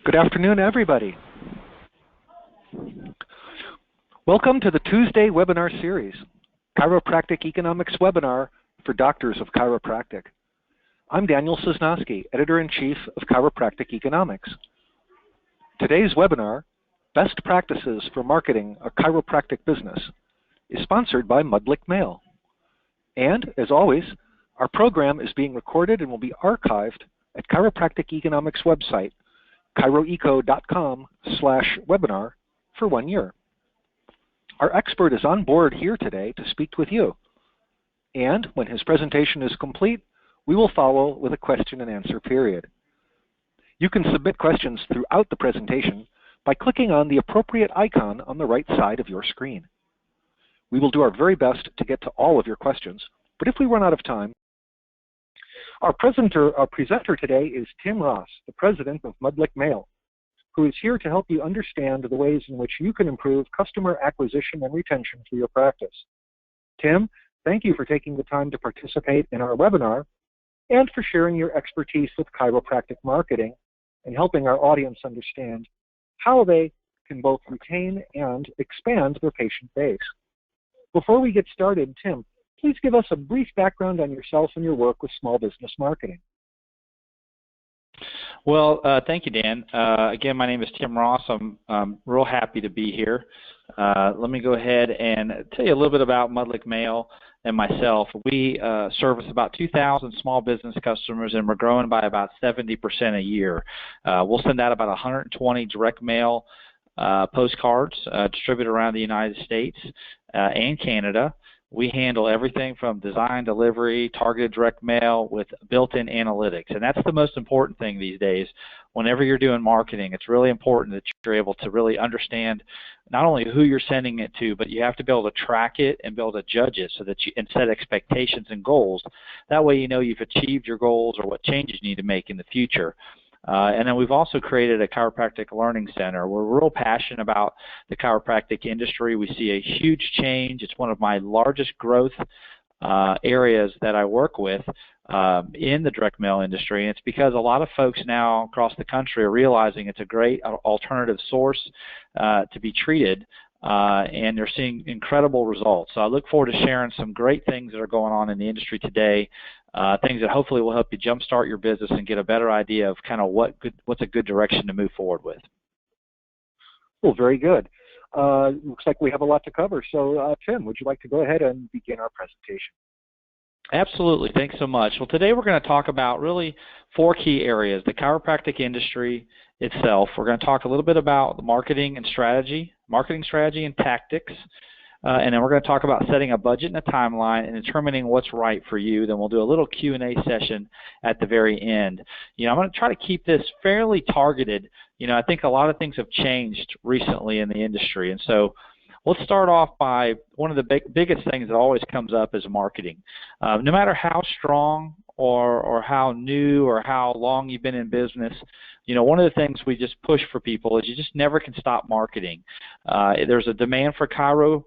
Good afternoon, everybody. Welcome to the Tuesday webinar series, Chiropractic Economics Webinar for Doctors of Chiropractic. I'm Daniel Sosnowski, Editor-in-Chief of Chiropractic Economics. Today's webinar, Best Practices for Marketing a Chiropractic Business, is sponsored by Mudlick Mail. And, as always, our program is being recorded and will be archived at Chiropractic Economics website, chiroeco.com/webinar for 1 year. Our expert is on board here today to speak with you. And when his presentation is complete, we will follow with a question and answer period. You can submit questions throughout the presentation by clicking on the appropriate icon on the right side of your screen. We will do our very best to get to all of your questions, but if we run out of time, our presenter today is Tim Ross, the president of Mudlick Mail, who is here to help you understand the ways in which you can improve customer acquisition and retention through your practice. Tim, thank you for taking the time to participate in our webinar and for sharing your expertise with chiropractic marketing and helping our audience understand how they can both retain and expand their patient base. Before we get started, Tim, please give us a brief background on yourself and your work with small business marketing. Well, thank you, Dan. Again, my name is Tim Ross. I'm real happy to be here. Let me go ahead and tell you a little bit about Mudlick Mail and myself. We service about 2,000 small business customers, and we're growing by about 70% a year. We'll send out about 120 direct mail postcards distributed around the United States and Canada. We handle everything from design, delivery, targeted direct mail with built-in analytics. And that's the most important thing these days. Whenever you're doing marketing, it's really important that you're able to really understand not only who you're sending it to, but you have to be able to track it and be able to judge it so that you and set expectations and goals. That way you know you've achieved your goals or what changes you need to make in the future. And then we've also created a chiropractic learning center. We're real passionate about the chiropractic industry. We see a huge change. It's one of my largest growth areas that I work with in the direct mail industry. And it's because a lot of folks now across the country are realizing it's a great alternative source to be treated. And they're seeing incredible results. So I look forward to sharing some great things that are going on in the industry today, things that hopefully will help you jumpstart your business and get a better idea of kind of what's a good direction to move forward with. Well, very good. Looks like we have a lot to cover. So, Tim, would you like to go ahead and begin our presentation? Absolutely. Thanks so much. Well, today we're going to talk about really 4 key areas: the chiropractic industry itself. We're going to talk a little bit about the marketing strategy and tactics. And then we're going to talk about setting a budget and a timeline and determining what's right for you. Then we'll do a little Q&A session at the very end. I'm going to try to keep this fairly targeted. I think a lot of things have changed recently in the industry. And so let's start off by one of the biggest things that always comes up is marketing. No matter how strong or how new or how long you've been in business, one of the things we just push for people is you just never can stop marketing. There's a demand for chiro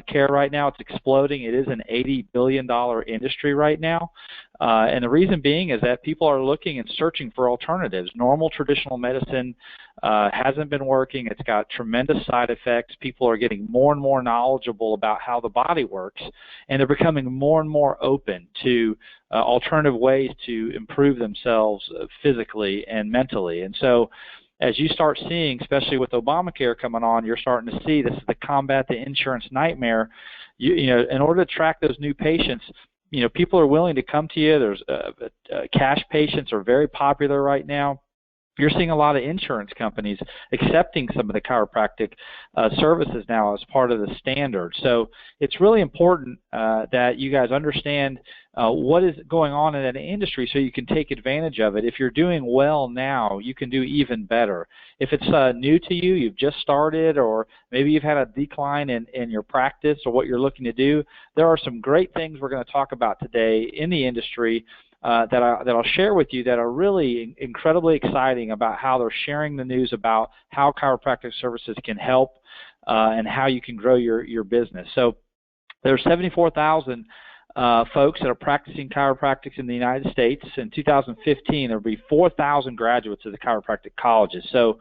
care right now. It's exploding. It is an $80 billion industry right now. And the reason being is that people are looking and searching for alternatives. Normal traditional medicine hasn't been working. It's got tremendous side effects. People are getting more and more knowledgeable about how the body works, and they're becoming more and more open to alternative ways to improve themselves physically and mentally. And so as you start seeing, especially with Obamacare coming on, you're starting to see this is the combat the insurance nightmare. In order to track those new patients, people are willing to come to you. There's cash patients are very popular right now. You're seeing a lot of insurance companies accepting some of the chiropractic services now as part of the standard. So it's really important that you guys understand what is going on in that industry so you can take advantage of it. If you're doing well now, you can do even better. If it's new to you, you've just started, or maybe you've had a decline in your practice or what you're looking to do, there are some great things we're going to talk about today in the industry that I'll share with you that are really incredibly exciting about how they're sharing the news about how chiropractic services can help and how you can grow your business. So there's 74,000 folks that are practicing chiropractic in the United States. In 2015, there will be 4,000 graduates of the chiropractic colleges. So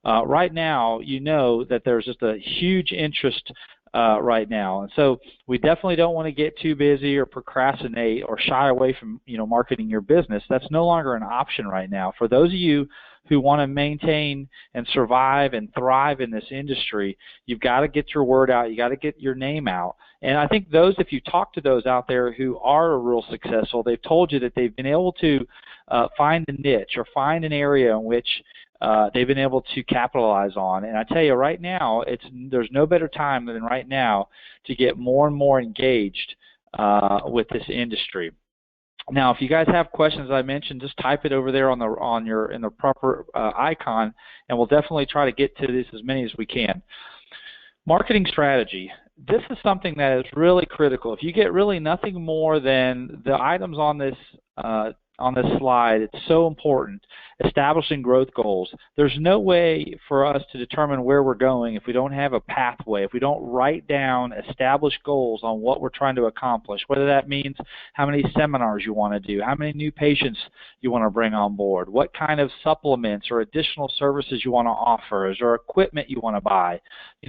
right now, you know that there's just a huge interest right now. And so we definitely don't want to get too busy or procrastinate or shy away from, marketing your business. That's no longer an option right now. For those of you who want to maintain and survive and thrive in this industry, you've got to get your word out. You got to get your name out. And I think those, if you talk to those out there who are real successful, they've told you that they've been able to find a niche or find an area in which they've been able to capitalize on. And I tell you, right now, there's no better time than right now to get more and more engaged with this industry. Now, if you guys have questions, as I mentioned, just type it over there in the proper icon, and we'll definitely try to get to this as many as we can. Marketing strategy. This is something that is really critical. If you get really nothing more than the items on this slide, it's so important. Establishing growth goals. There's no way for us to determine where we're going if we don't have a pathway, if we don't write down established goals on what we're trying to accomplish, whether that means how many seminars you want to do, how many new patients you want to bring on board, what kind of supplements or additional services you want to offer, is there equipment you want to buy,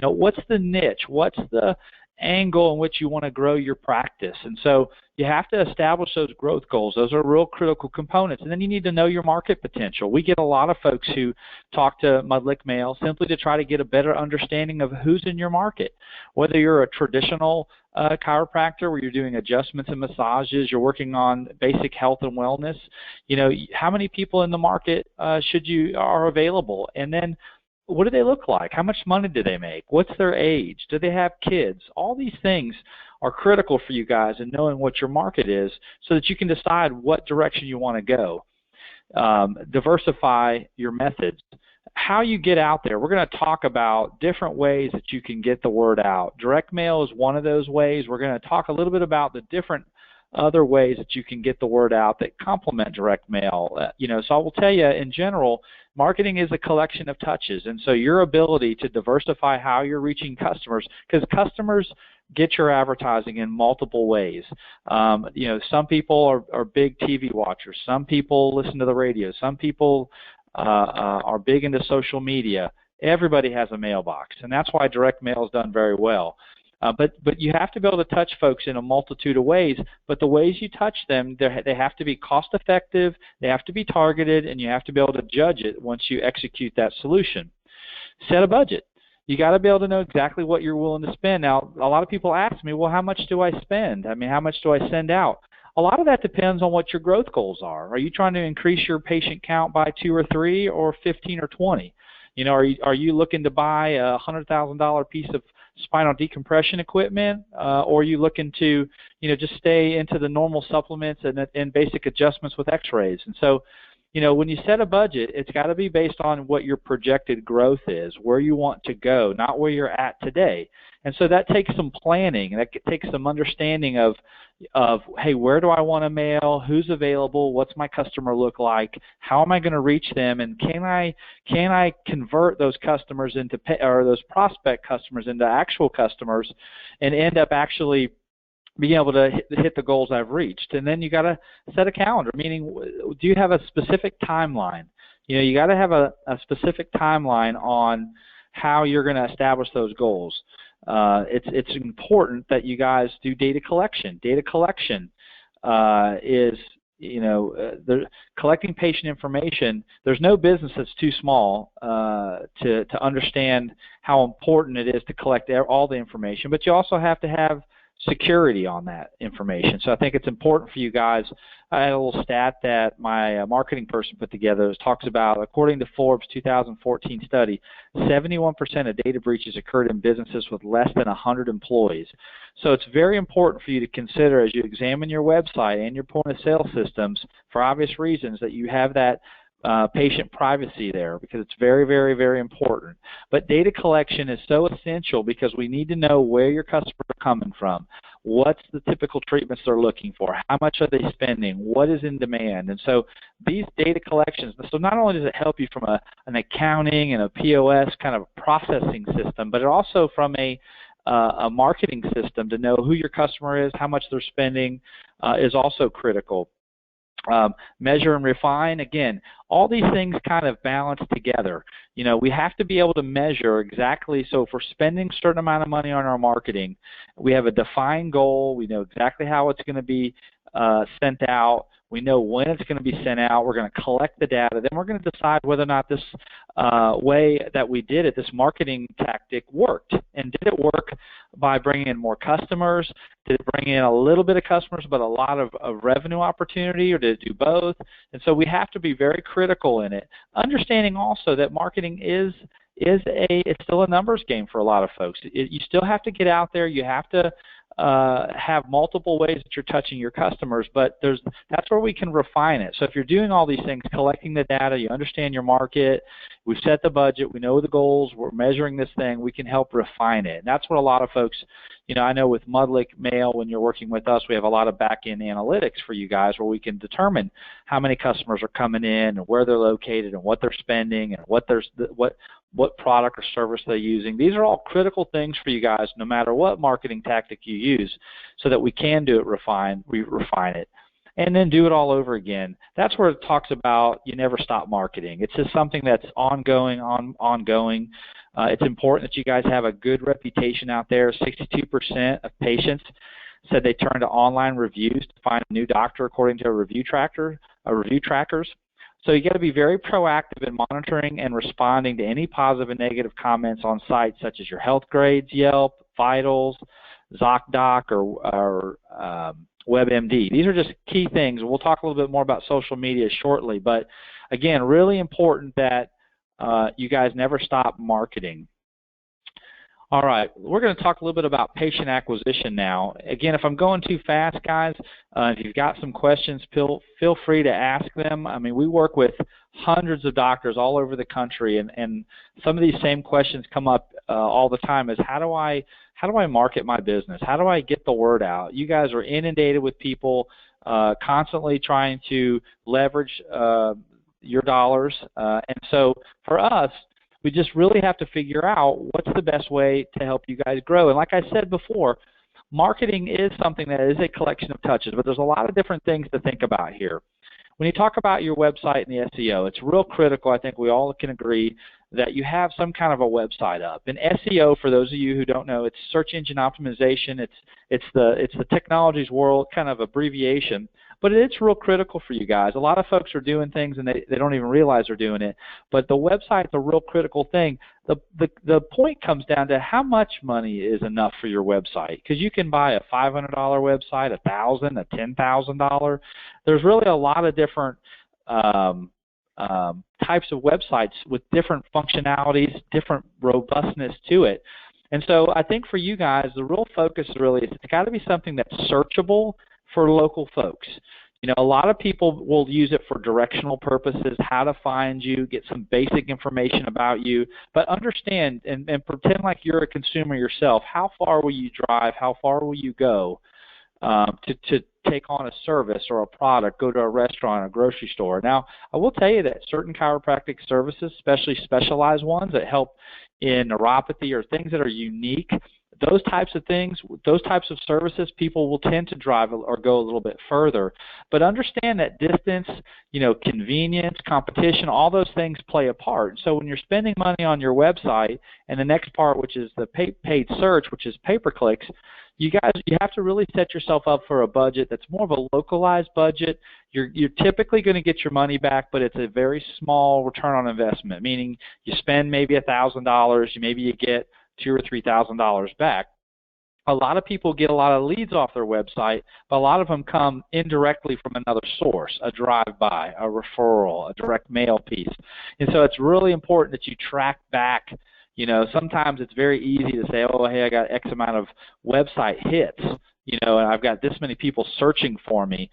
what's the niche, what's the angle in which you want to grow your practice. And so you have to establish those growth goals. Those are real critical components. And then you need to know your market potential. We get a lot of folks who talk to Mudlick Mail simply to try to get a better understanding of who's in your market. Whether you're a traditional chiropractor where you're doing adjustments and massages, you're working on basic health and wellness, how many people in the market are available? And then what do they look like? How much money do they make? What's their age? Do they have kids? All these things are critical for you guys in knowing what your market is so that you can decide what direction you want to go. Diversify your methods. How you get out there. We're going to talk about different ways that you can get the word out. Direct mail is one of those ways. We're going to talk a little bit about the different other ways that you can get the word out that complement direct mail. So I will tell you, in general, marketing is a collection of touches, and so your ability to diversify how you're reaching customers, because customers get your advertising in multiple ways. Some people are big TV watchers. Some people listen to the radio. Some people are big into social media. Everybody has a mailbox, and that's why direct mail is done very well. But you have to be able to touch folks in a multitude of ways, but the ways you touch them, they have to be cost-effective, they have to be targeted, and you have to be able to judge it once you execute that solution. Set a budget. You got to be able to know exactly what you're willing to spend. Now, a lot of people ask me, well, how much do I spend? How much do I send out? A lot of that depends on what your growth goals are. Are you trying to increase your patient count by 2 or 3 or 15 or 20? Are you looking to buy a $100,000 piece of spinal decompression equipment, or are you looking to, just stay into the normal supplements and basic adjustments with x-rays? And so, when you set a budget, it's got to be based on what your projected growth is, where you want to go, not where you're at today. And so that takes some planning, and that takes some understanding of hey, where do I want to mail, who's available, what's my customer look like, how am I going to reach them, and can I convert those customers or those prospect customers into actual customers and end up actually being able to hit the goals I've reached. And then you got to set a calendar, meaning do you have a specific timeline? You got to have a specific timeline on how you're going to establish those goals. It's important that you guys do data collection. Data collection is, collecting patient information. There's no business that's too small to understand how important it is to collect all the information, but you also have to have security on that information. So I think it's important for you guys. I had a little stat that my marketing person put together that talks about, according to Forbes' 2014 study, 71% of data breaches occurred in businesses with less than 100 employees. So it's very important for you to consider as you examine your website and your point-of-sale systems, for obvious reasons, that you have that patient privacy there, because it's very, very, very important. But data collection is so essential because we need to know where your customers are coming from, what's the typical treatments they're looking for, how much are they spending, what is in demand. And so these data collections, so not only does it help you from an accounting and a POS kind of processing system, but it also from a a marketing system to know who your customer is, how much they're spending is also critical. Measure and refine, again, all these things kind of balance together. You know, we have to be able to measure exactly. So if we're spending a certain amount of money on our marketing, we have a defined goal. We know exactly how it's going to be sent out. We know when it's going to be sent out. We're going to collect the data. Then we're going to decide whether or not this way that we did it, this marketing tactic, worked. And did it work by bringing in more customers? Did it bring in a little bit of customers but a lot of revenue opportunity, or did it do both? And so we have to be very critical in it, understanding also that marketing is it's still a numbers game for a lot of folks. You still have to get out there. You have to have multiple ways that you're touching your customers, but that's where we can refine it. So if you're doing all these things, collecting the data, you understand your market, we've set the budget, we know the goals, we're measuring this thing, we can help refine it. And that's what a lot of folks, you know, I know with Mudlick Mail, when you're working with us, we have a lot of back-end analytics for you guys where we can determine how many customers are coming in and where they're located and what they're spending and what product or service they're using. These are all critical things for you guys no matter what marketing tactic you use, so that we can do it, refine it, and then do it all over again. That's where it talks about you never stop marketing. It's just something that's ongoing. It's important that you guys have a good reputation out there. 62% of patients said they turn to online reviews to find a new doctor according to review trackers. So you got to be very proactive in monitoring and responding to any positive and negative comments on sites such as your Health Grades, Yelp, Vitals, ZocDoc, or WebMD. These are just key things. We'll talk a little bit more about social media shortly, but again, really important that you guys never stop marketing. All right, we're going to talk a little bit about patient acquisition now. Again, if I'm going too fast, guys, if you've got some questions, feel free to ask them. I mean, we work with hundreds of doctors all over the country, and some of these same questions come up all the time is how do I market my business? How do I get the word out? You guys are inundated with people constantly trying to leverage your dollars, and so for us, we just really have to figure out what's the best way to help you guys grow. And like I said before, marketing is something that is a collection of touches, but there's a lot of different things to think about here. When you talk about your website and the SEO, it's real critical, I think we all can agree, that you have some kind of a website up. And SEO, for those of you who don't know, it's search engine optimization. It's the technology's world kind of abbreviation. But it's real critical for you guys. A lot of folks are doing things and they don't even realize they're doing it. But the website's a real critical thing. The point comes down to how much money is enough for your website. Because you can buy a $500 website, $1,000, a $10,000. There's really a lot of different types of websites with different functionalities, different robustness to it. And so I think for you guys, the real focus really is it's got to be something that's searchable for local folks. You know, a lot of people will use it for directional purposes, how to find you, get some basic information about you, but understand and pretend like you're a consumer yourself. How far will you drive? How far will you go to take on a service or a product, go to a restaurant, a grocery store? Now, I will tell you that certain chiropractic services, especially specialized ones that help in neuropathy or things that are unique, those types of things, those types of services, people will tend to drive or go a little bit further. But understand that distance, you know, convenience, competition, all those things play a part. So when you're spending money on your website, and the next part, which is the paid search, which is pay-per-clicks, you have to really set yourself up for a budget that's more of a localized budget. You're typically going to get your money back, but it's a very small return on investment, meaning you spend maybe $1,000, maybe you get $2,000 or $3,000 back. A lot of people get a lot of leads off their website, but a lot of them come indirectly from another source, a drive-by, a referral, a direct mail piece. And so it's really important that you track back. You know, sometimes it's very easy to say, oh, hey, I got X amount of website hits, you know, and I've got this many people searching for me.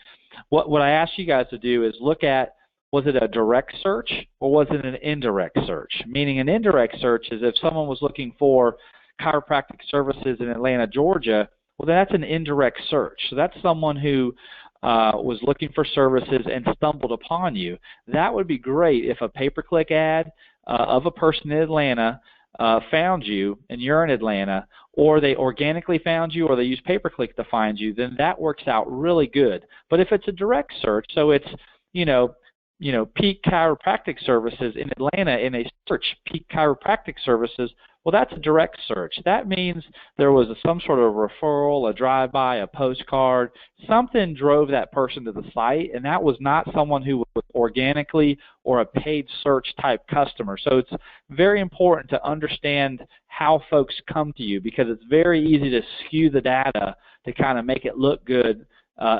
What I ask you guys to do is look at, was it a direct search or was it an indirect search? Meaning an indirect search is if someone was looking for chiropractic services in Atlanta, Georgia, well, that's an indirect search. So that's someone who was looking for services and stumbled upon you. That would be great if a pay-per-click ad of a person in Atlanta found you and you're in Atlanta, or they organically found you, or they use pay-per-click to find you, then that works out really good. But if it's a direct search, so it's, Peak Chiropractic Services in Atlanta, in a search, Peak Chiropractic Services, well, that's a direct search. That means there was some sort of referral, a drive-by, a postcard. Something drove that person to the site, and that was not someone who was organically or a paid search type customer. So it's very important to understand how folks come to you, because it's very easy to skew the data to kind of make it look good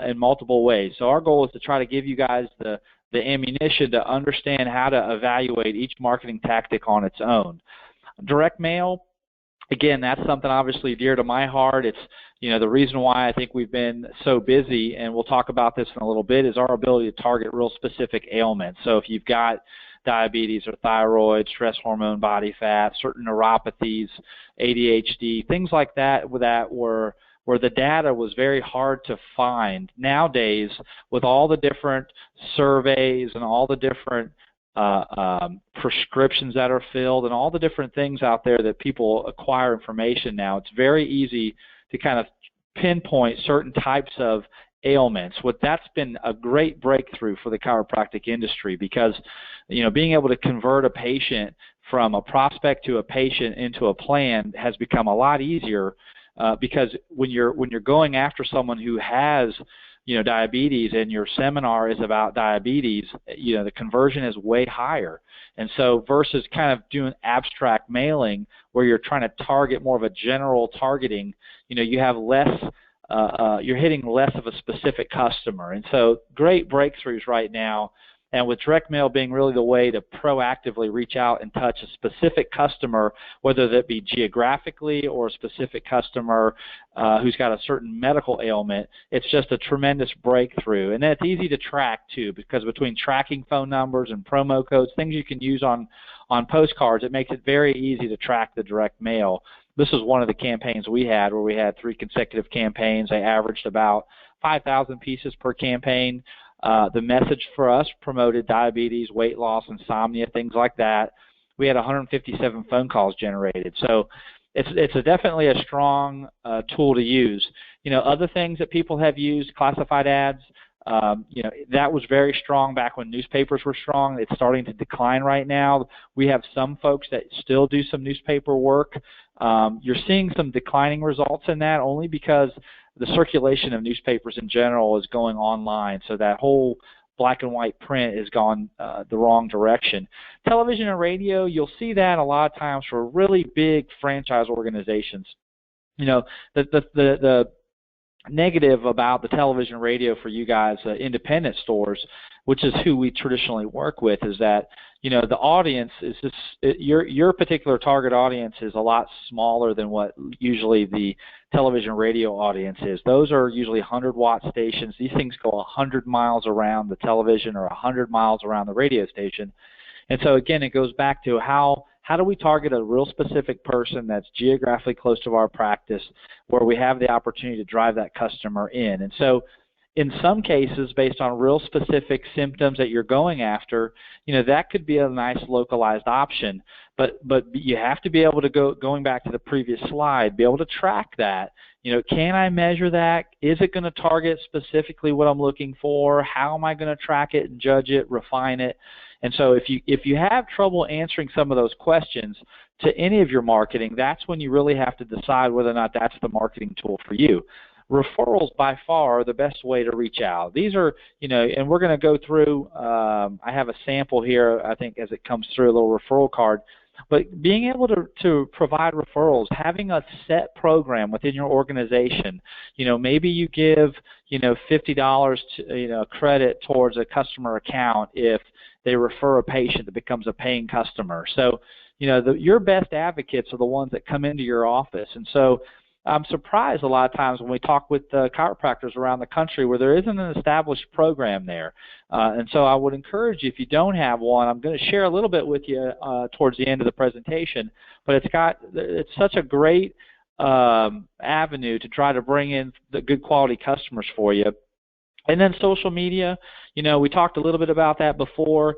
in multiple ways. So our goal is to try to give you guys the ammunition to understand how to evaluate each marketing tactic on its own. Direct mail, again, that's something obviously dear to my heart. It's, the reason why I think we've been so busy, and we'll talk about this in a little bit, is our ability to target real specific ailments. So if you've got diabetes or thyroid, stress hormone, body fat, certain neuropathies, ADHD, things like that where the data was very hard to find. Nowadays, with all the different surveys and all the different prescriptions that are filled and all the different things out there that people acquire information now, it's very easy to kind of pinpoint certain types of ailments. That's been a great breakthrough for the chiropractic industry, because being able to convert a patient from a prospect to a patient into a plan has become a lot easier, because when you're going after someone who has diabetes, and your seminar is about diabetes, the conversion is way higher. And so versus kind of doing abstract mailing where you're trying to target more of a general targeting, you have less, you're hitting less of a specific customer. And so great breakthroughs right now. And with direct mail being really the way to proactively reach out and touch a specific customer, whether that be geographically or a specific customer who's got a certain medical ailment, it's just a tremendous breakthrough. And then it's easy to track, too, because between tracking phone numbers and promo codes, things you can use on postcards, it makes it very easy to track the direct mail. This is one of the campaigns we had, where we had 3 consecutive campaigns. They averaged about 5,000 pieces per campaign. The message for us promoted diabetes, weight loss, insomnia, things like that. We had 157 phone calls generated. So it's definitely a strong tool to use. Other things that people have used, classified ads, that was very strong back when newspapers were strong. It's starting to decline right now. We have some folks that still do some newspaper work. You're seeing some declining results in that, only because the circulation of newspapers in general is going online, so that whole black and white print has gone the wrong direction. Television and radio, you'll see that a lot of times for really big franchise organizations. The negative about the television and radio for you guys, independent stores, which is who we traditionally work with, is that the audience is your particular target audience is a lot smaller than what usually the television radio audience is. Those are usually 100-watt stations. These things go 100 miles around the television or 100 miles around the radio station. And so again, it goes back to how do we target a real specific person that's geographically close to our practice, where we have the opportunity to drive that customer in. And so in some cases, based on real specific symptoms that you're going after, that could be a nice localized option. But you have to be able to going back to the previous slide, be able to track that. Can I measure that? Is it going to target specifically what I'm looking for? How am I going to track it and judge it, refine it? And so if you have trouble answering some of those questions to any of your marketing, that's when you really have to decide whether or not that's the marketing tool for you. Referrals by far are the best way to reach out. These are, and we're going to go through, I have a sample here, I think, as it comes through, a little referral card. But being able to provide referrals, having a set program within your organization, maybe you give, $50 credit towards a customer account if they refer a patient that becomes a paying customer. So, your best advocates are the ones that come into your office. And so I'm surprised a lot of times when we talk with chiropractors around the country where there isn't an established program there. And so I would encourage you, if you don't have one, I'm going to share a little bit with you towards the end of the presentation, but it's such a great avenue to try to bring in the good quality customers for you. And then social media, we talked a little bit about that before.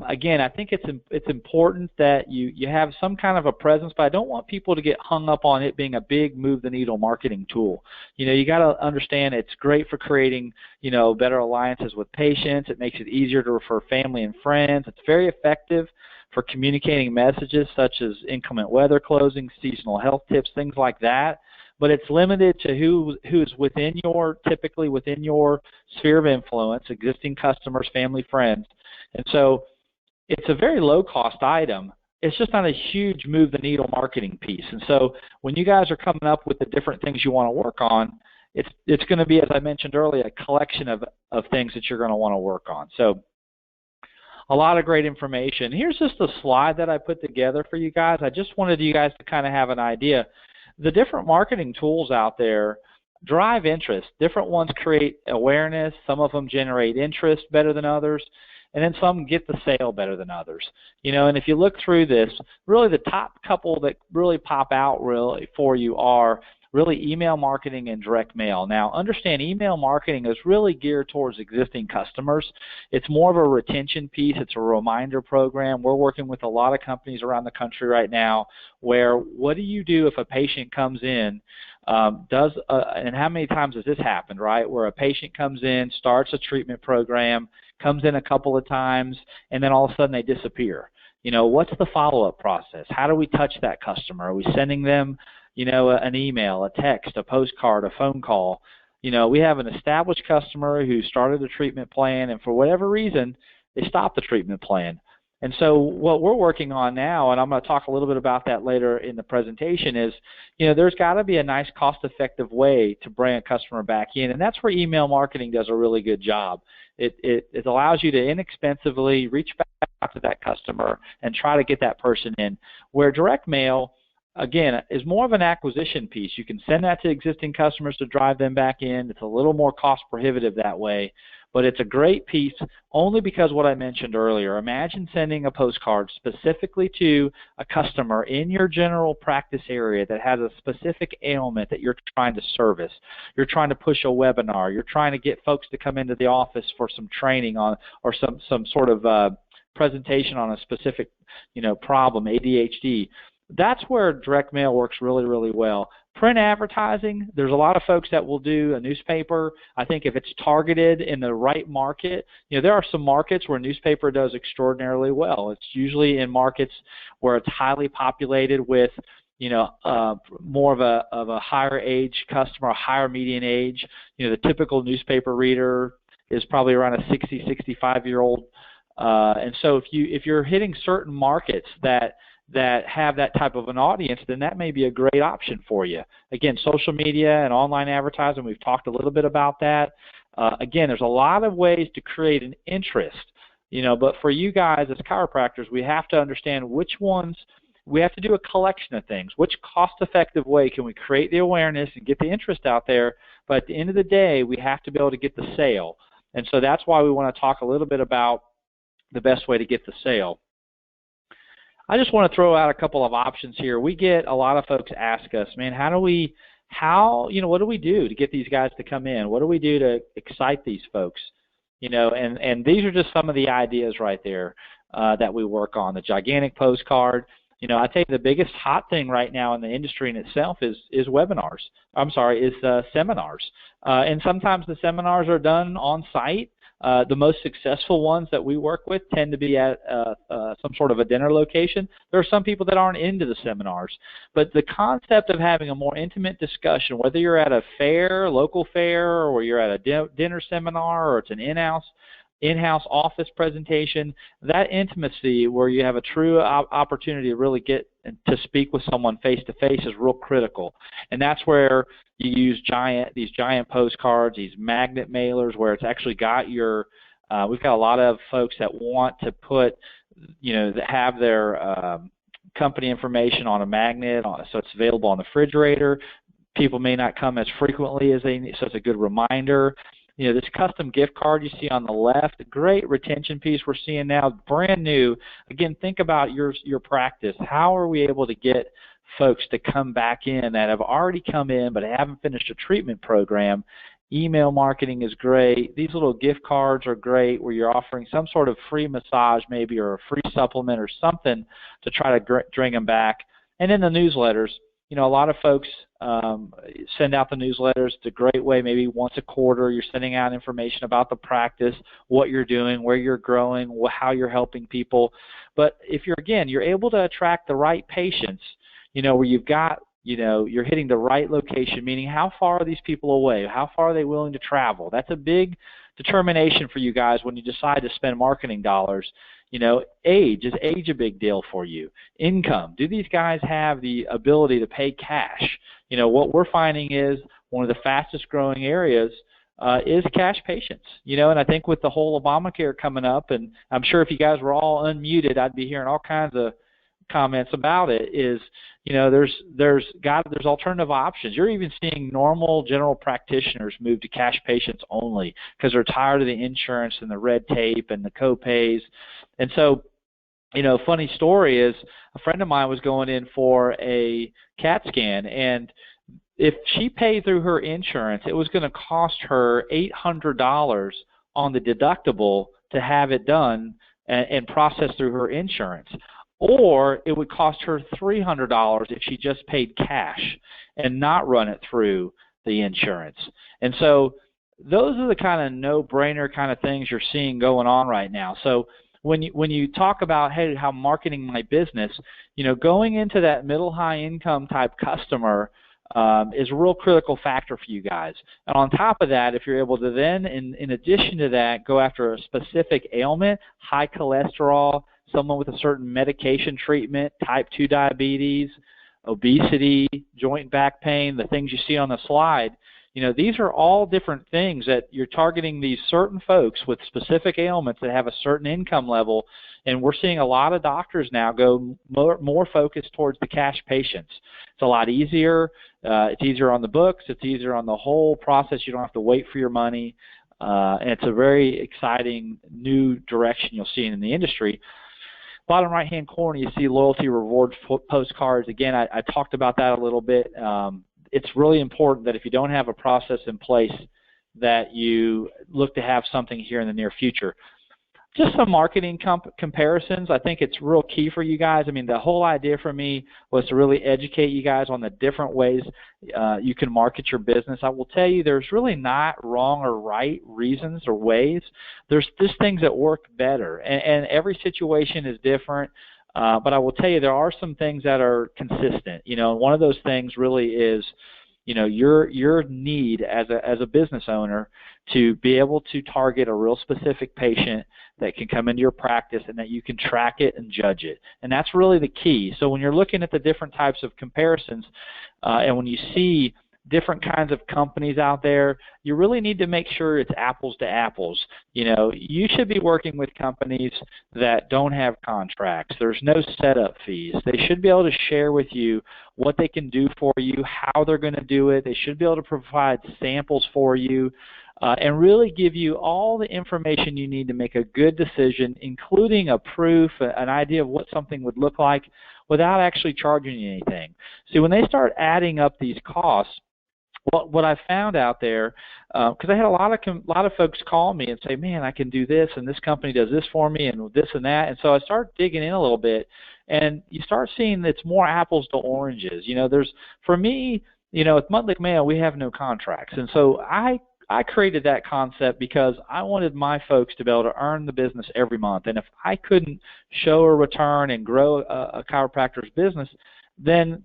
Again, I think it's important that you have some kind of a presence, but I don't want people to get hung up on it being a big move-the-needle marketing tool. You got to understand it's great for creating, better alliances with patients. It makes it easier to refer family and friends. It's very effective for communicating messages such as inclement weather closings, seasonal health tips, things like that. But it's limited to who is typically within your sphere of influence, existing customers, family, friends. And so it's a very low-cost item. It's just not a huge move-the-needle marketing piece. And so when you guys are coming up with the different things you want to work on, it's going to be, as I mentioned earlier, a collection of things that you're going to want to work on. So a lot of great information. Here's just a slide that I put together for you guys. I just wanted you guys to kind of have an idea. The different marketing tools out there drive interest. Different ones create awareness. Some of them generate interest better than others. And then some get the sale better than others. And if you look through this, really the top couple that really pop out really for you are really email marketing and direct mail. Now, understand email marketing is really geared towards existing customers. It's more of a retention piece. It's a reminder program. We're working with a lot of companies around the country right now where what do you do if a patient comes in, and how many times has this happened, right, where a patient comes in, starts a treatment program, comes in a couple of times, and then all of a sudden they disappear. What's the follow-up process? How do we touch that customer? Are we sending them an email, a text, a postcard, a phone call? We have an established customer who started a treatment plan, and for whatever reason, they stopped the treatment plan. And so what we're working on now, and I'm going to talk a little bit about that later in the presentation, is, there's got to be a nice cost-effective way to bring a customer back in, and that's where email marketing does a really good job. It allows you to inexpensively reach back to that customer and try to get that person in, where direct mail, again, is more of an acquisition piece. You can send that to existing customers to drive them back in. It's a little more cost prohibitive that way, but it's a great piece only because what I mentioned earlier. Imagine sending a postcard specifically to a customer in your general practice area that has a specific ailment that you're trying to service. You're trying to push a webinar. You're trying to get folks to come into the office for some training on or some sort of presentation on a specific problem, ADHD. That's where direct mail works really, really well. Print advertising, there's a lot of folks that will do a newspaper. I think if it's targeted in the right market, there are some markets where newspaper does extraordinarily well. It's usually in markets where it's highly populated with, more of a higher age customer, a higher median age. The typical newspaper reader is probably around a 60, 65-year-old. And so if you're hitting certain markets that have that type of an audience, then that may be a great option for you. Again, social media and online advertising, we've talked a little bit about that. Again, there's a lot of ways to create an interest, but for you guys as chiropractors, we have to understand which ones, we have to do a collection of things. Which cost-effective way can we create the awareness and get the interest out there, but at the end of the day, we have to be able to get the sale. And so that's why we want to talk a little bit about the best way to get the sale. I just want to throw out a couple of options here. We get a lot of folks ask us, man, what do we do to get these guys to come in? What do we do to excite these folks? And these are just some of the ideas right there that we work on. The gigantic postcard. I tell you the biggest hot thing right now in the industry in itself is webinars. Is seminars. And sometimes the seminars are done on site. The most successful ones that we work with tend to be at some sort of a dinner location. There are some people that aren't into the seminars. But the concept of having a more intimate discussion, whether you're at a fair, local fair, or you're at a dinner seminar, or it's an in-house office presentation, that intimacy where you have a true opportunity to really get to speak with someone face-to-face is real critical. And that's where you use these giant postcards, these magnet mailers where it's actually got your we've got a lot of folks that want to put, that have their company information on a magnet, so it's available on the refrigerator. People may not come as frequently as they need, so it's a good reminder. This custom gift card you see on the left, a great retention piece we're seeing now, brand new. Again, think about your practice. How are we able to get folks to come back in that have already come in but haven't finished a treatment program Email marketing is great. These little gift cards are great where you're offering some sort of free massage maybe or a free supplement or something to try to bring them back. And then the newsletters. A lot of folks send out the newsletters. It's a great way. Maybe once a quarter you're sending out information about the practice, what you're doing, where you're growing, how you're helping people. But if you're able to attract the right patients, where you've got, you're hitting the right location, meaning how far are these people away? How far are they willing to travel? That's a big determination for you guys when you decide to spend marketing dollars. Age. Is age a big deal for you? Income. Do these guys have the ability to pay cash? What we're finding is one of the fastest growing areas is cash patients. And I think with the whole Obamacare coming up, and I'm sure if you guys were all unmuted, I'd be hearing all kinds of comments about it, is there's alternative options. You're even seeing normal general practitioners move to cash patients only because they're tired of the insurance and the red tape and the co-pays. And so, funny story is a friend of mine was going in for a CAT scan, and if she paid through her insurance, it was going to cost her $800 on the deductible to have it done and processed through her insurance. Or it would cost her $300 if she just paid cash and not run it through the insurance. And so those are the kind of no-brainer kind of things you're seeing going on right now. So when you talk about, hey, how marketing my business, going into that middle-high income type customer is a real critical factor for you guys. And on top of that, if you're able to then, in addition to that, go after a specific ailment, high cholesterol, someone with a certain medication treatment, type 2 diabetes, obesity, joint back pain, the things you see on the slide, these are all different things that you're targeting these certain folks with specific ailments that have a certain income level. And we're seeing a lot of doctors now go more focused towards the cash patients. It's a lot easier. It's easier on the books. It's easier on the whole process. You don't have to wait for your money. And it's a very exciting new direction you'll see in the industry. Bottom right-hand corner, you see loyalty rewards postcards. Again, I talked about that a little bit. It's really important that if you don't have a process in place, that you look to have something here in the near future. Just some marketing comparisons. I think it's real key for you guys. I mean, the whole idea for me was to really educate you guys on the different ways you can market your business. I will tell you there's really not wrong or right reasons or ways. There's just things that work better, and every situation is different. But I will tell you there are some things that are consistent. One of those things really is your need as a business owner to be able to target a real specific patient that can come into your practice and that you can track it and judge it. And that's really the key. So when you're looking at the different types of comparisons and when you see different kinds of companies out there, you really need to make sure it's apples to apples. You should be working with companies that don't have contracts. There's no setup fees. They should be able to share with you what they can do for you, how they're going to do it. They should be able to provide samples for you and really give you all the information you need to make a good decision, including a proof, an idea of what something would look like without actually charging you anything. See, when they start adding up these costs, what I found out there, because I had a lot of folks call me and say, man, I can do this, and this company does this for me, and this and that. And so I started digging in a little bit, and you start seeing it's more apples to oranges. For me, with Mudlick Mail, we have no contracts. And so I created that concept because I wanted my folks to be able to earn the business every month. And if I couldn't show a return and grow a chiropractor's business, then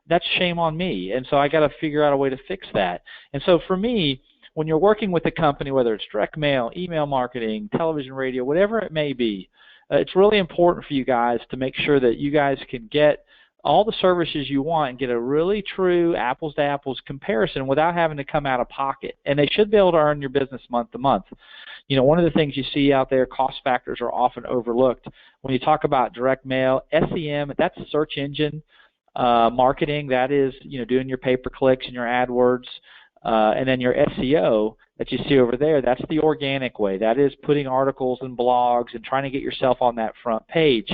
that's shame on me. And so I got to figure out a way to fix that. And so for me, when you're working with a company, whether it's direct mail, email marketing, television, radio, whatever it may be, it's really important for you guys to make sure that you guys can get all the services you want and get a really true apples-to-apples comparison without having to come out of pocket. And they should be able to earn your business month to month. One of the things you see out there, cost factors are often overlooked. When you talk about direct mail, SEM, that's search engine marketing. That is, doing your pay-per-clicks and your AdWords. And then your SEO that you see over there, that's the organic way. That is putting articles and blogs and trying to get yourself on that front page.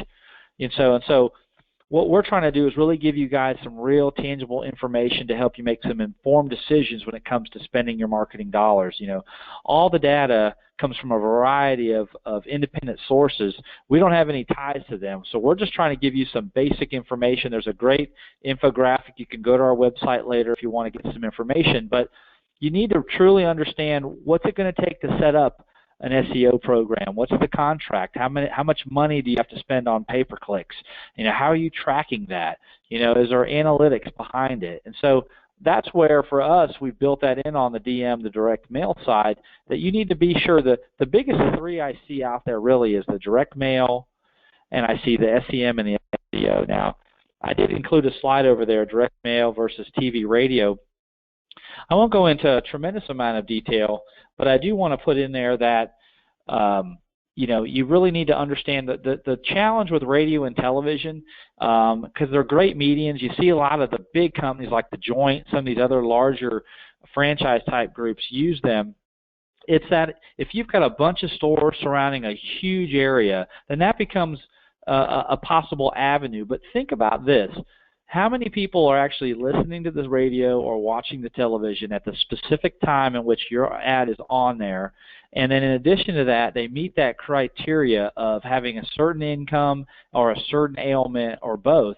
And so what we're trying to do is really give you guys some real tangible information to help you make some informed decisions when it comes to spending your marketing dollars. All the data comes from a variety of independent sources. We don't have any ties to them, so we're just trying to give you some basic information. There's a great infographic. You can go to our website later if you want to get some information, but you need to truly understand what's it going to take to set up an SEO program. What's the contract? How much money do you have to spend on pay-per-clicks? How are you tracking that? Is there analytics behind it? And so that's where, for us, we've built that in on the DM, the direct mail side, that you need to be sure that the biggest three I see out there really is the direct mail, and I see the SEM and the SEO. Now, I did include a slide over there, direct mail versus TV, radio. I won't go into a tremendous amount of detail, but I do want to put in there that you really need to understand that the challenge with radio and television, because they're great mediums. You see a lot of the big companies like The Joint, some of these other larger franchise-type groups use them. It's that if you've got a bunch of stores surrounding a huge area, then that becomes a possible avenue. But think about this. How many people are actually listening to the radio or watching the television at the specific time in which your ad is on there? And then in addition to that, they meet that criteria of having a certain income or a certain ailment or both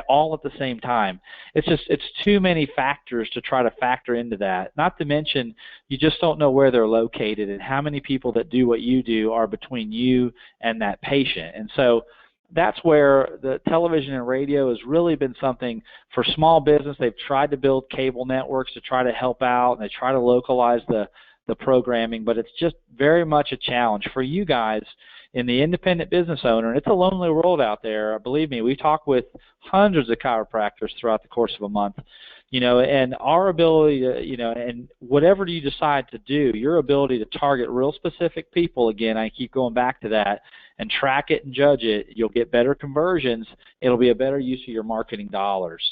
all at the same time. It's too many factors to try to factor into that. Not to mention, you just don't know where they're located and how many people that do what you do are between you and that patient. And so that's where the television and radio has really been something for small business. They've tried to build cable networks to try to help out, and they try to localize the programming, but it's just very much a challenge for you guys in the independent business owner. And it's a lonely world out there. Believe me, we talk with hundreds of chiropractors throughout the course of a month, and our ability to, and whatever you decide to do, your ability to target real specific people, again, I keep going back to that, and track it and judge it, you'll get better conversions. It'll be a better use of your marketing dollars.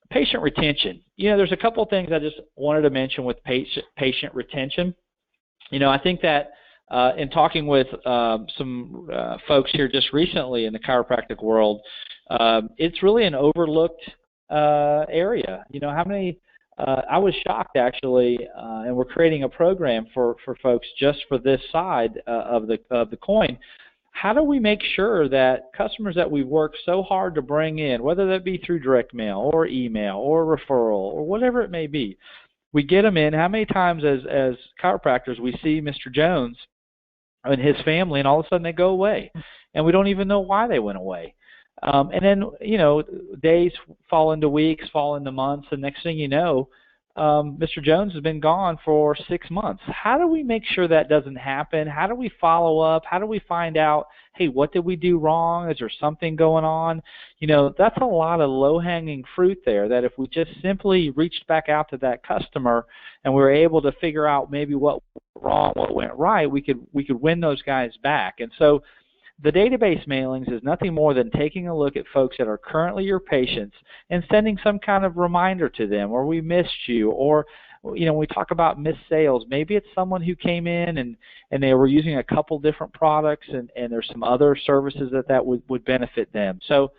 Patient retention. There's a couple of things I just wanted to mention with patient retention. I think that in talking with some folks here just recently in the chiropractic world, it's really an overlooked area. How many? I was shocked actually, and we're creating a program for folks just for this side of the coin. How do we make sure that customers that we've worked so hard to bring in, whether that be through direct mail or email or referral or whatever it may be, we get them in? How many times as chiropractors we see Mr. Jones and his family, and all of a sudden they go away, and we don't even know why they went away. And then, days fall into weeks, fall into months, and next thing you know, Mr. Jones has been gone for 6 months. How do we make sure that doesn't happen? How do we follow up? How do we find out, hey, what did we do wrong? Is there something going on? That's a lot of low-hanging fruit there, that if we just simply reached back out to that customer and we were able to figure out maybe what went wrong, what went right, we could win those guys back. And so the database mailings is nothing more than taking a look at folks that are currently your patients and sending some kind of reminder to them, or we missed you, or when we talk about missed sales, maybe it's someone who came in and they were using a couple different products, and there's some other services that would benefit them. So,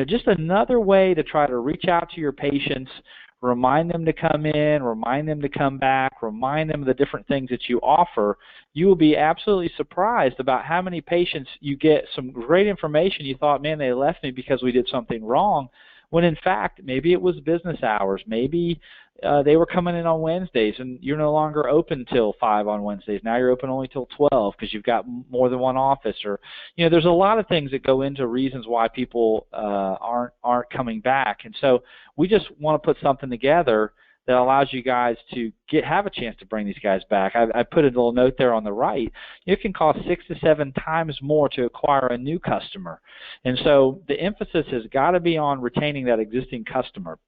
just another way to try to reach out to your patients, remind them to come in, remind them to come back, remind them of the different things that you offer. You will be absolutely surprised about how many patients you get some great information. You thought, man, they left me because we did something wrong, when in fact, maybe it was business hours. Maybe they were coming in on Wednesdays and you're no longer open till 5 on Wednesdays. Now you're open only till 12 because you've got more than one office. Or, there's a lot of things that go into reasons why people aren't coming back. And so we just want to put something together that allows you guys to have a chance to bring these guys back. I put a little note there on the right. It can cost 6 to 7 times more to acquire a new customer. And so the emphasis has got to be on retaining that existing customer.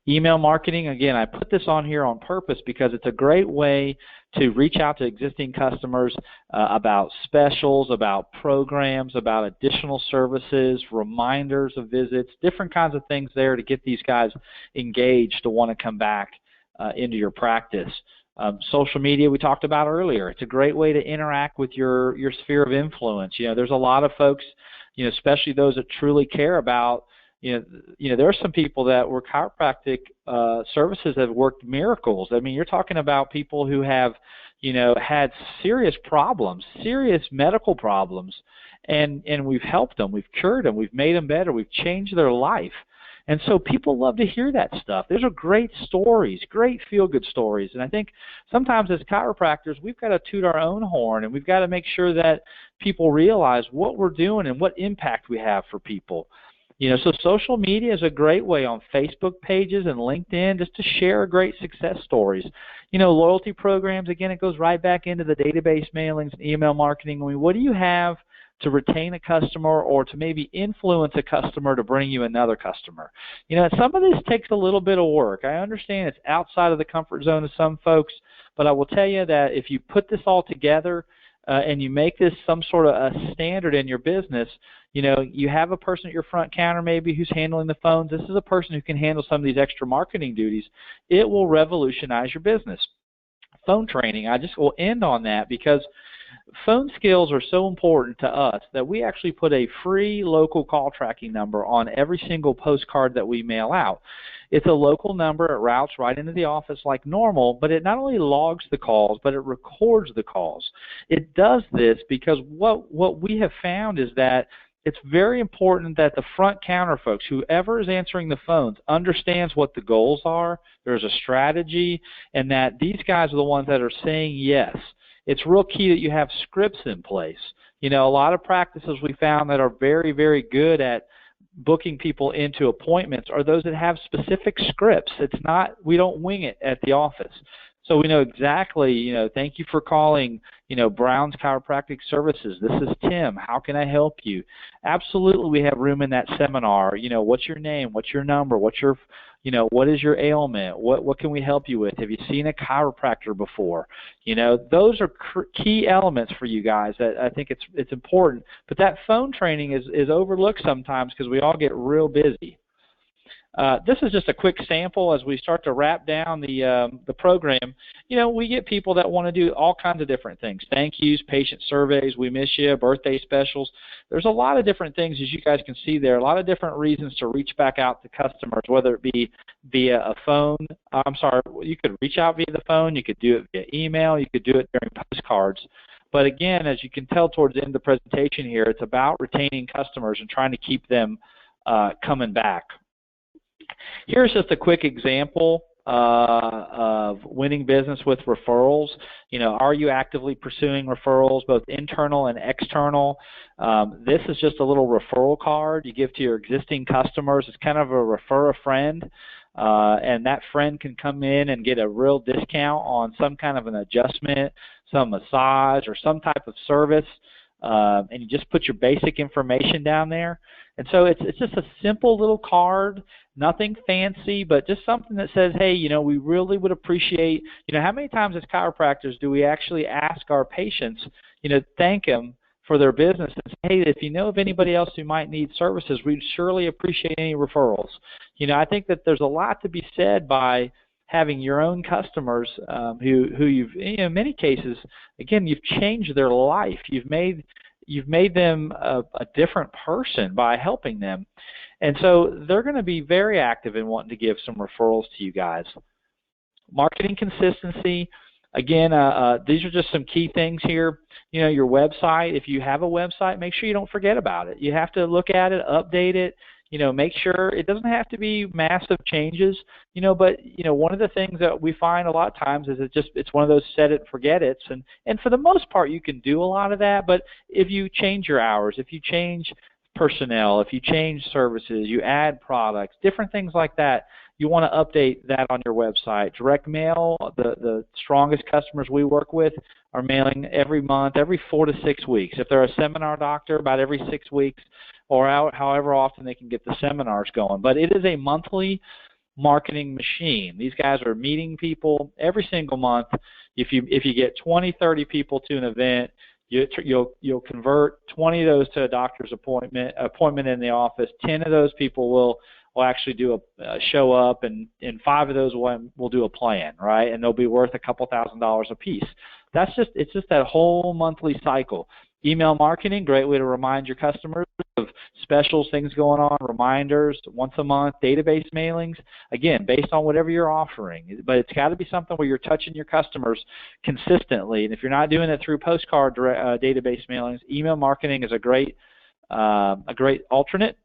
Email marketing, again, I put this on here on purpose because it's a great way to reach out to existing customers about specials, about programs, about additional services, reminders of visits, different kinds of things there to get these guys engaged to want to come back into your practice. Social media we talked about earlier. It's a great way to interact with your sphere of influence. There's a lot of folks especially those that truly care about, there are some people that were chiropractic services that have worked miracles. I mean, you're talking about people who have, had serious problems, serious medical problems, and we've helped them, we've cured them, we've made them better, we've changed their life. And so people love to hear that stuff. Those are great stories, great feel-good stories. And I think sometimes as chiropractors, we've got to toot our own horn, and we've got to make sure that people realize what we're doing and what impact we have for people. So social media is a great way on Facebook pages and LinkedIn just to share great success stories. Loyalty programs, again, it goes right back into the database mailings and email marketing. I mean, what do you have to retain a customer or to maybe influence a customer to bring you another customer? Some of this takes a little bit of work. I understand it's outside of the comfort zone of some folks, but I will tell you that if you put this all together and you make this some sort of a standard in your business, you have a person at your front counter maybe who's handling the phones. This is a person who can handle some of these extra marketing duties. It will revolutionize your business. Phone training, I just will end on that because phone skills are so important to us that we actually put a free local call tracking number on every single postcard that we mail out. It's a local number. It routes right into the office like normal, but it not only logs the calls, but it records the calls. It does this because what we have found is that it's very important that the front counter folks, whoever is answering the phones, understands what the goals are, there's a strategy, and that these guys are the ones that are saying yes. It's real key that you have scripts in place. A lot of practices we found that are very, very good at booking people into appointments are those that have specific scripts. It's not, we don't wing it at the office. So we know exactly, thank you for calling, Brown's Chiropractic Services. This is Tim. How can I help you? Absolutely, we have room in that seminar. What's your name? What's your number? What's your, what is your ailment? What can we help you with? Have you seen a chiropractor before? Those are key elements for you guys that I think it's important. But that phone training is overlooked sometimes because we all get real busy. This is just a quick sample as we start to wrap down the program. We get people that want to do all kinds of different things. Thank yous, patient surveys, we miss you, birthday specials. There's a lot of different things, as you guys can see there, a lot of different reasons to reach back out to customers, whether it be via a phone. You could reach out via the phone. You could do it via email. You could do it during postcards. But again, as you can tell towards the end of the presentation here, it's about retaining customers and trying to keep them coming back. Here's just a quick example of winning business with referrals. Are you actively pursuing referrals, both internal and external? This is just a little referral card you give to your existing customers. It's kind of a refer a friend, and that friend can come in and get a real discount on some kind of an adjustment, some massage, or some type of service. And you just put your basic information down there. And so it's just a simple little card, nothing fancy, but just something that says, hey, we really would appreciate, how many times as chiropractors do we actually ask our patients, thank them for their business and say, hey, if you know of anybody else who might need services, we'd surely appreciate any referrals. I think that there's a lot to be said by having your own customers who you've, in many cases, again, you've changed their life. You've made them a different person by helping them. And so they're going to be very active in wanting to give some referrals to you guys. Marketing consistency. Again, these are just some key things here. Your website, if you have a website, make sure you don't forget about it. You have to look at it, update it. Make sure it doesn't have to be massive changes, but, one of the things that we find a lot of times is it's one of those set it, forget it's, and for the most part, you can do a lot of that, but if you change your hours, if you change personnel, if you change services, you add products, different things like that, you want to update that on your website. Direct mail, the strongest customers we work with are mailing every month, every 4 to 6 weeks. If they're a seminar doctor, about every 6 weeks, or however often they can get the seminars going. But it is a monthly marketing machine. These guys are meeting people every single month. If you get 20, 30 people to an event, you'll convert 20 of those to a doctor's appointment in the office. 10 of those people will actually do show up, and 5 of those will do a plan, right? And they'll be worth a couple $1,000s a piece. It's just that whole monthly cycle. Email marketing, great way to remind your customers of specials, things going on, reminders, once a month, database mailings, again, based on whatever you're offering. But it's got to be something where you're touching your customers consistently. And if you're not doing it through postcard database mailings, email marketing is a great alternate.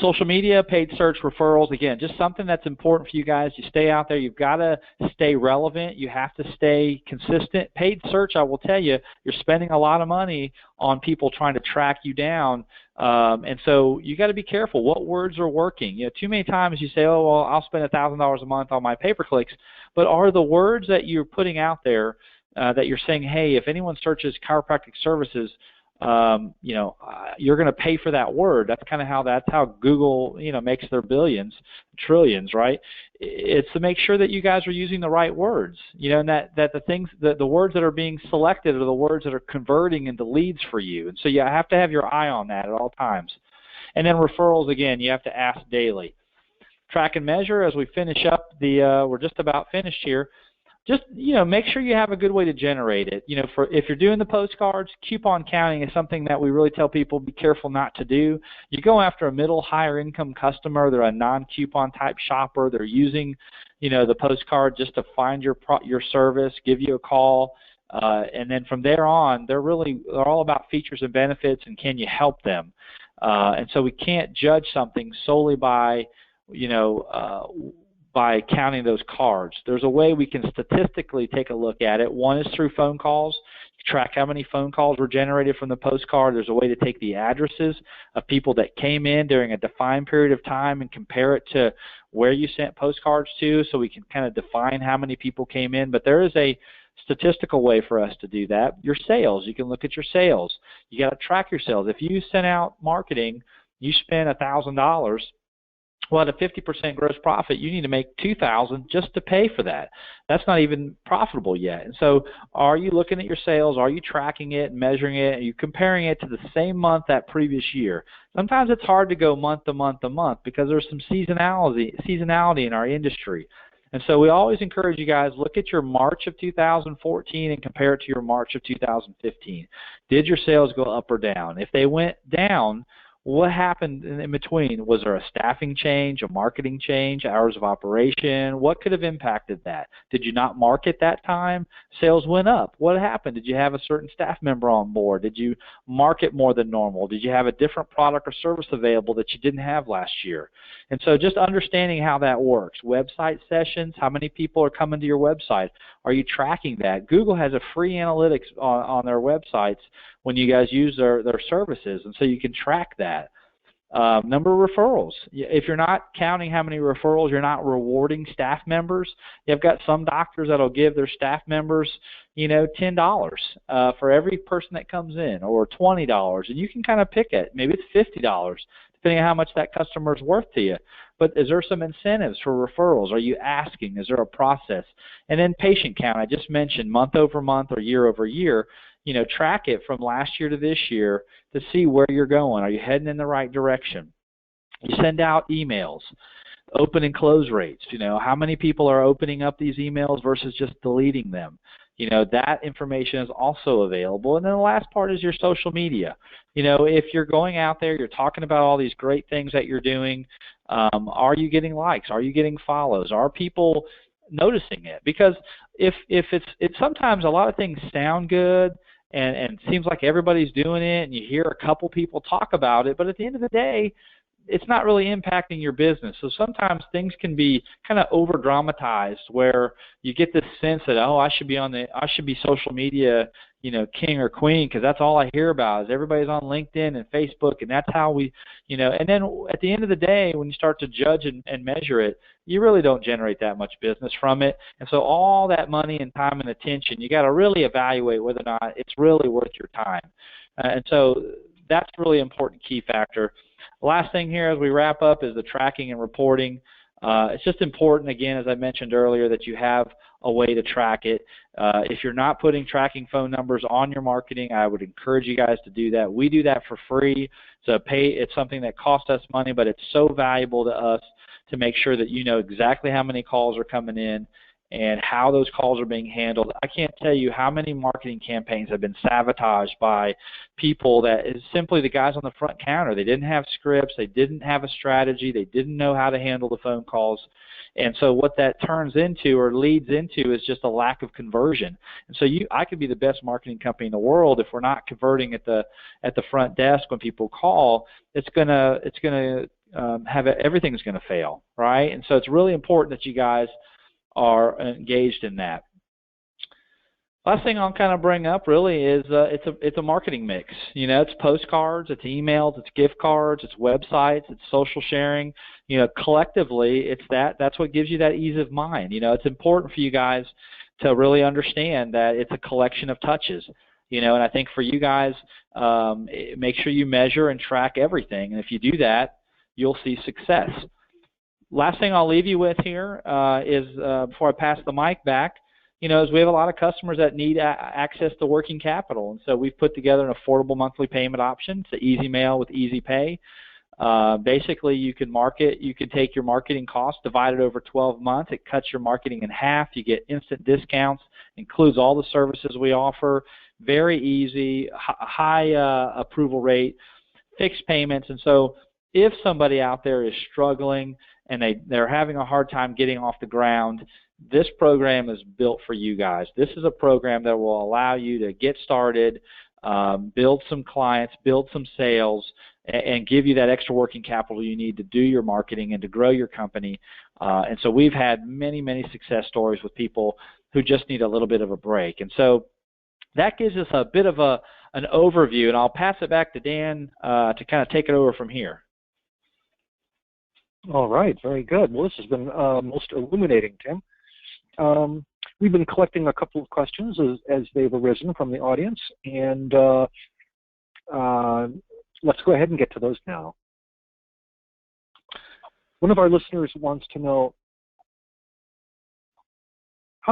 Social media, paid search, referrals, again, just something that's important for you guys. You stay out there. You've got to stay relevant. You have to stay consistent. Paid search, I will tell you, you're spending a lot of money on people trying to track you down. And so you got to be careful. What words are working? You know, too many times you say, oh, well, I'll spend $1,000 a month on my pay-per-clicks. But are the words that you're putting out there that you're saying, hey, if anyone searches chiropractic services, you're going to pay for that word. That's how Google, makes their billions, trillions, right? It's to make sure that you guys are using the right words, and that the words that are being selected are the words that are converting into leads for you. And so you have to have your eye on that at all times. And then referrals, again, you have to ask daily. Track and measure as we finish up we're just about finished here. Just, make sure you have a good way to generate it. If you're doing the postcards, coupon counting is something that we really tell people be careful not to do. You go after a middle, higher income customer. They're a non-coupon type shopper. They're using, the postcard just to find your service, give you a call, and then from there on, they're all about features and benefits and can you help them. And so we can't judge something solely by counting those cards. There's a way we can statistically take a look at it. One is through phone calls. You track how many phone calls were generated from the postcard. There's a way to take the addresses of people that came in during a defined period of time and compare it to where you sent postcards to, so we can kind of define how many people came in. But there is a statistical way for us to do that. Your sales, you can look at your sales. You got to track your sales. If you sent out marketing, you spend $1,000, well, at a 50% gross profit, you need to make $2,000 just to pay for that. That's not even profitable yet. And so are you looking at your sales? Are you tracking it and measuring it? Are you comparing it to the same month that previous year? Sometimes it's hard to go month to month to month because there's some seasonality in our industry. And so we always encourage you guys, look at your March of 2014 and compare it to your March of 2015. Did your sales go up or down? If they went down, what happened in between? Was there a staffing change, a marketing change, hours of operation? What could have impacted that? Did you not market that time? Sales went up. What happened? Did you have a certain staff member on board? Did you market more than normal? Did you have a different product or service available that you didn't have last year? And so just understanding how that works. Website sessions, how many people are coming to your website? Are you tracking that? Google has a free analytics on their websites when you guys use their services, and so you can track that. Number of referrals. If you're not counting how many referrals, you're not rewarding staff members. You've got some doctors that'll give their staff members, $10 for every person that comes in, or $20, and you can kind of pick it. Maybe it's $50, depending on how much that customer is worth to you. But is there some incentives for referrals? Are you asking? Is there a process? And then patient count. I just mentioned month over month or year over year. Track it from last year to this year to see where you're going. Are you heading in the right direction? You send out emails, open and close rates. How many people are opening up these emails versus just deleting them? That information is also available. And then the last part is your social media. If you're going out there, you're talking about all these great things that you're doing, are you getting likes? Are you getting follows? Are people noticing it? Because if it's sometimes a lot of things sound good, and seems like everybody's doing it, and you hear a couple people talk about it, but at the end of the day, it's not really impacting your business. So sometimes things can be kind of over dramatized, where you get this sense that, oh, I should be social media, king or queen, because that's all I hear about is everybody's on LinkedIn and Facebook, and that's how we, and then at the end of the day, when you start to judge and measure it, you really don't generate that much business from it. And so all that money and time and attention, you got to really evaluate whether or not it's really worth your time. And so that's a really important key factor. The last thing here as we wrap up is the tracking and reporting. It's just important, again, as I mentioned earlier, that you have a way to track it. If you're not putting tracking phone numbers on your marketing, I would encourage you guys to do that. We do that for free. It's something that costs us money, but it's so valuable to us to make sure that you know exactly how many calls are coming in and how those calls are being handled. I can't tell you how many marketing campaigns have been sabotaged by people that is simply the guys on the front counter. They didn't have scripts, they didn't have a strategy, they didn't know how to handle the phone calls. And so what that turns into or leads into is just a lack of conversion. And so I could be the best marketing company in the world, if we're not converting at the front desk when people call, everything's going to fail, right? And so it's really important that you guys are engaged in that. Last thing I'll kind of bring up really is it's a marketing mix. It's postcards, it's emails, it's gift cards, it's websites, it's social sharing. Collectively, that's what gives you that ease of mind. It's important for you guys to really understand that it's a collection of touches. And I think for you guys, make sure you measure and track everything. And if you do that, you'll see success. Last thing I'll leave you with here is before I pass the mic back, is we have a lot of customers that need access to working capital. And so we've put together an affordable monthly payment option. It's an easy mail with easy pay. Basically, you can take your marketing costs, divide it over 12 months. It cuts your marketing in half. You get instant discounts, includes all the services we offer. Very easy, high approval rate, fixed payments. And so if somebody out there is struggling and they're having a hard time getting off the ground, this program is built for you guys. This is a program that will allow you to get started, build some clients, build some sales, and give you that extra working capital you need to do your marketing and to grow your company. And so we've had many, many success stories with people who just need a little bit of a break. And so that gives us a bit of an overview, and I'll pass it back to Dan to kind of take it over from here. All right, very good. Well, this has been most illuminating, Tim. We've been collecting a couple of questions as they've arisen from the audience, and let's go ahead and get to those now. One of our listeners wants to know,